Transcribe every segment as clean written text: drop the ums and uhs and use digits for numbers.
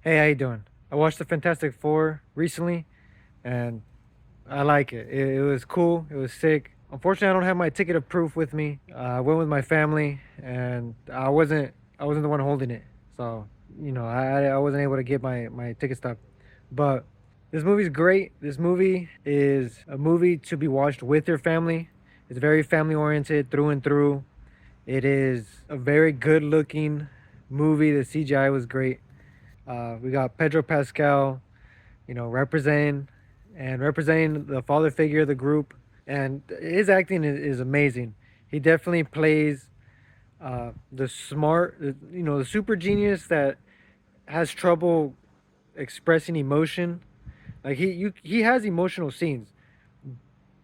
Hey, how you doing? I watched the Fantastic Four recently, and I like it. It was cool. It was sick. Unfortunately, I don't have my ticket of proof with me. I went with my family, and I wasn't the one holding it. So I wasn't able to get my ticket stub. But this movie's great. This movie is a movie to be watched with your family. It's very family oriented through and through. It is a very good looking movie. The CGI was great. We got Pedro Pascal, representing the father figure of the group, and his acting is amazing. He definitely plays the smart, the super genius that has trouble expressing emotion. Like he has emotional scenes,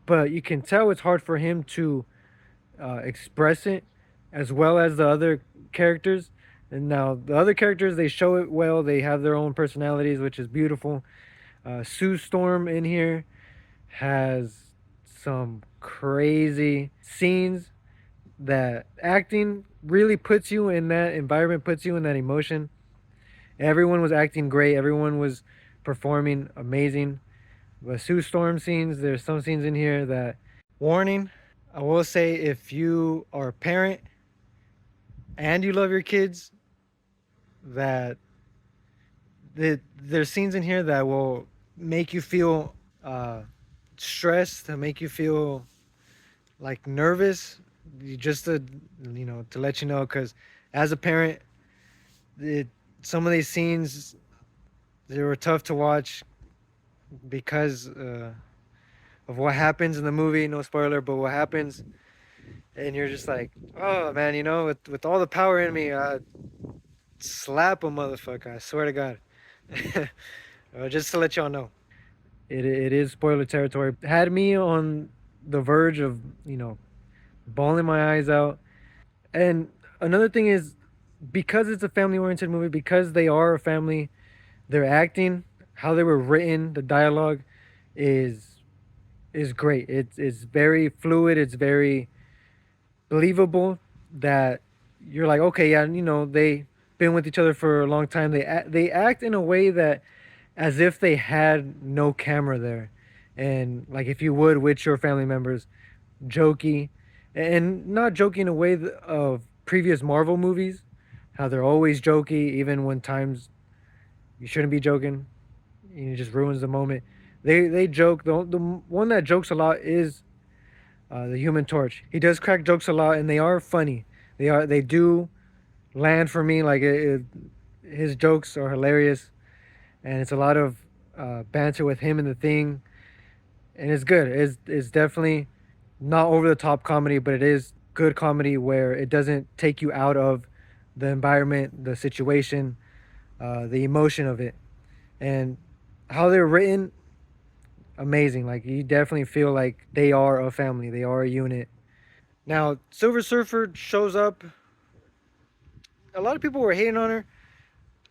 but you can tell it's hard for him to express it as well as the other characters. And now the other characters, they show it well. They have their own personalities, which is beautiful. Sue Storm in here has some crazy scenes that acting really puts you in that environment, puts you in that emotion. Everyone was acting great. Everyone was performing amazing. The Sue Storm scenes, there's some scenes in here that, warning, I will say if you are a parent and you love your kids, that there's scenes in here that will make you feel uh, stressed, to make you feel like nervous, just to let you know, because as a parent, it, some of these scenes, they were tough to watch because of what happens in the movie. No spoiler, but what happens, and you're just like, oh man, with all the power in me, slap a motherfucker. I swear to God. Just to let y'all know, it is spoiler territory. Had me on the verge of bawling my eyes out. And another thing is, because it's a family oriented movie, because they are a family, their acting, how they were written, the dialogue is is great. It's very fluid. It's very believable that you're like, okay, yeah, they been with each other for a long time. They act in a way that as if they had no camera there, and like if you would with your family members, jokey, and not joking in a way of previous Marvel movies, how they're always jokey even when times you shouldn't be joking. It just ruins the moment. They joke. The one that jokes a lot is the Human Torch. He does crack jokes a lot, and they are funny. They do land for me. Like his jokes are hilarious, and it's a lot of banter with him and the Thing, and it's good. It's definitely not over the top comedy, but it is good comedy where it doesn't take you out of the environment, the situation, the emotion of it, and how they're written. Amazing. Like you definitely feel like they are a family. They are a unit. Now, Silver Surfer shows up. A lot of people were hating on her.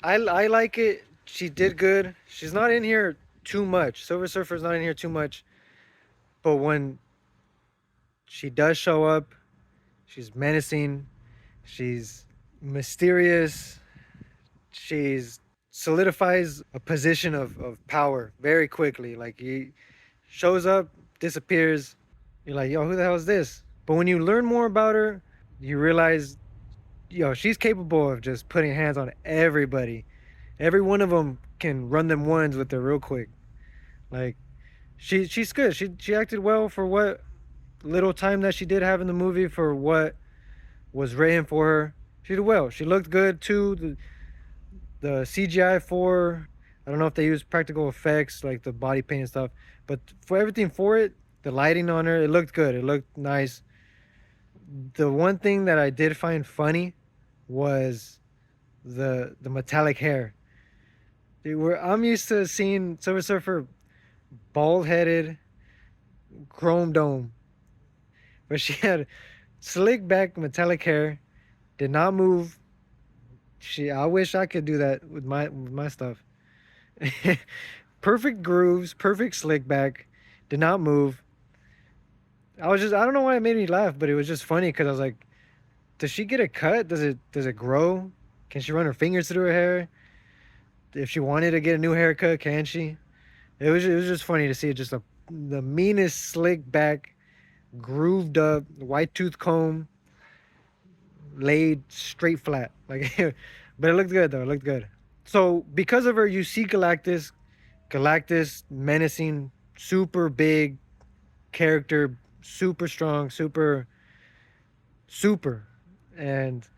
I like it. She did good. She's not in here too much. Silver Surfer's not in here too much. But when she does show up, she's menacing. She's mysterious. She's solidifies a position of power very quickly. Like he shows up, disappears. You're like, yo, who the hell is this? But when you learn more about her, you realize, yo, she's capable of just putting hands on everybody. Every one of them can run them ones with her real quick. Like she's good. She acted well for what little time that she did have in the movie, for what was written for her. She did well. She looked good too. The CGI for, I don't know if they use practical effects like the body paint and stuff, but for everything for it, the lighting on her, it looked good. It looked nice. The one thing that I did find funny was the metallic hair. I'm used to seeing Silver Surfer bald headed, chrome dome, but she had slick back metallic hair, did not move. I wish I could do that with my stuff. Perfect grooves, perfect slick back, did not move. I don't know why it made me laugh, but it was just funny because I was like, does she get a cut? Does it grow? Can she run her fingers through her hair? if she wanted to get a new haircut, can she? It was just funny to see just the meanest slick back, grooved up, white tooth comb, laid straight flat. Like, but it looked good though. It looked good. So because of her, you see Galactus. Galactus, menacing, super big character, super strong, super, and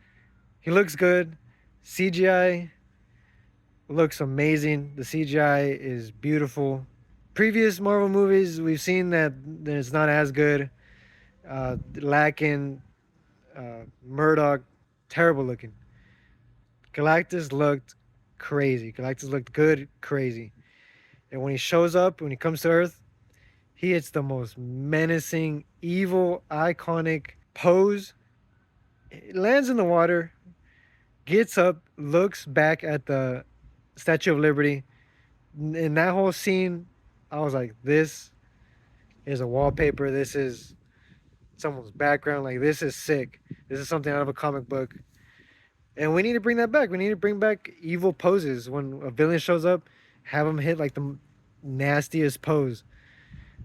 he looks good. CGI looks amazing. The CGI is beautiful. Previous Marvel movies, we've seen that it's not as good. Lacking Murdoch, terrible looking. Galactus looked crazy. Galactus looked good, crazy. And when he shows up, when he comes to Earth, he hits the most menacing, evil, iconic pose. It lands in the water, gets up, looks back at the Statue of Liberty. In that whole scene, I was like, this is a wallpaper. This is someone's background. Like, this is sick. This is something out of a comic book. And we need to bring that back. We need to bring back evil poses. When a villain shows up, have him hit like the nastiest pose.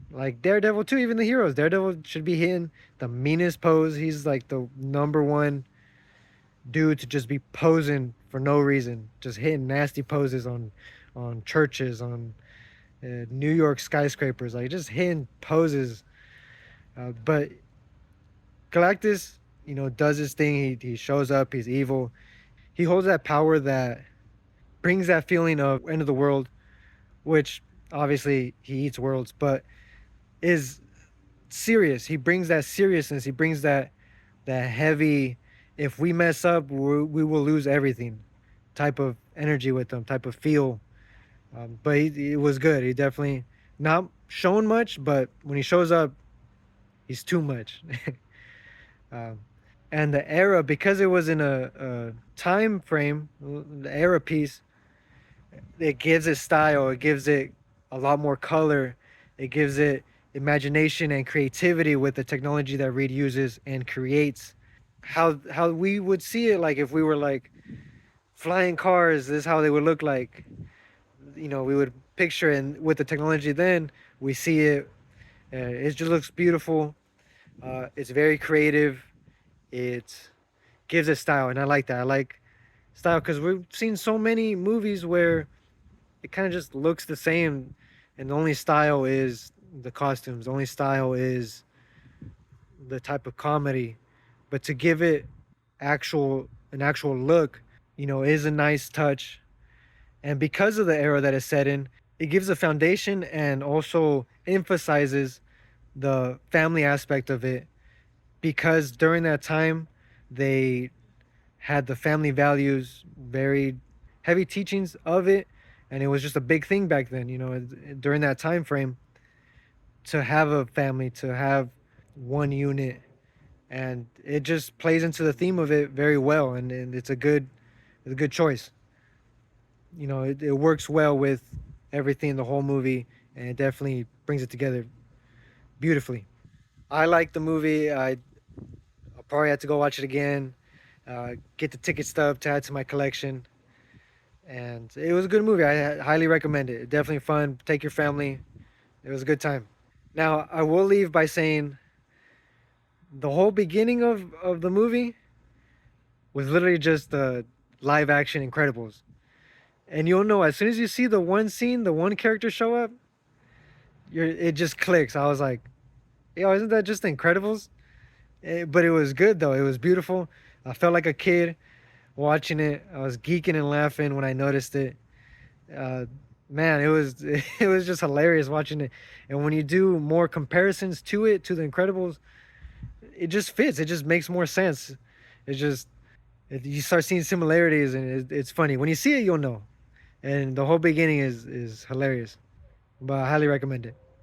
Like Daredevil too, even the heroes. Daredevil should be hitting the meanest pose. He's like the number one dude to just be posing for no reason, just hitting nasty poses on churches, on New York skyscrapers, like just hitting poses. But Galactus, does his thing. He shows up. He's evil. He holds that power that brings that feeling of end of the world, which obviously he eats worlds, but is serious. He brings that seriousness. He brings that heavy. If we mess up, we will lose everything. Type of energy with him. Type of feel. But he was good. He definitely not shown much, but when he shows up, he's too much. um, and the era, because it was in a time frame, the era piece, it gives it style. It gives it a lot more color. It gives it imagination and creativity with the technology that Reed uses and creates. How we would see it, like if we were like flying cars, this is how they would look like. We would picture, and with the technology then we see it. It just looks beautiful. It's very creative. It gives it style, and I like that. I like style because we've seen so many movies where it kind of just looks the same, and the only style is the costumes. The only style is the type of comedy. But to give it an actual look, is a nice touch. And because of the era that it's set in, it gives a foundation and also emphasizes the family aspect of it, because during that time they had the family values, very heavy teachings of it, and it was just a big thing back then, during that time frame, to have a family, to have one unit, and it just plays into the theme of it very well, and it's a good choice. It works well with everything, the whole movie, and it definitely brings it together beautifully. I like the movie. I'll probably have to go watch it again, get the ticket stub to add to my collection. And it was a good movie. I highly recommend it. Definitely fun. Take your family. It was a good time. Now, I will leave by saying the whole beginning of the movie was literally just the live action Incredibles. And you'll know as soon as you see the one scene, the one character show up, it just clicks. I was like, yo, isn't that just Incredibles? But it was good though. It was beautiful. I felt like a kid watching it. I was geeking and laughing when I noticed it. Uh, Man, it was it was just hilarious watching it. And when you do more comparisons to it, to the Incredibles, it just fits. It just makes more sense. It just you start seeing similarities, and it's funny. When you see it, you'll know. And the whole beginning is hilarious. But I highly recommend it.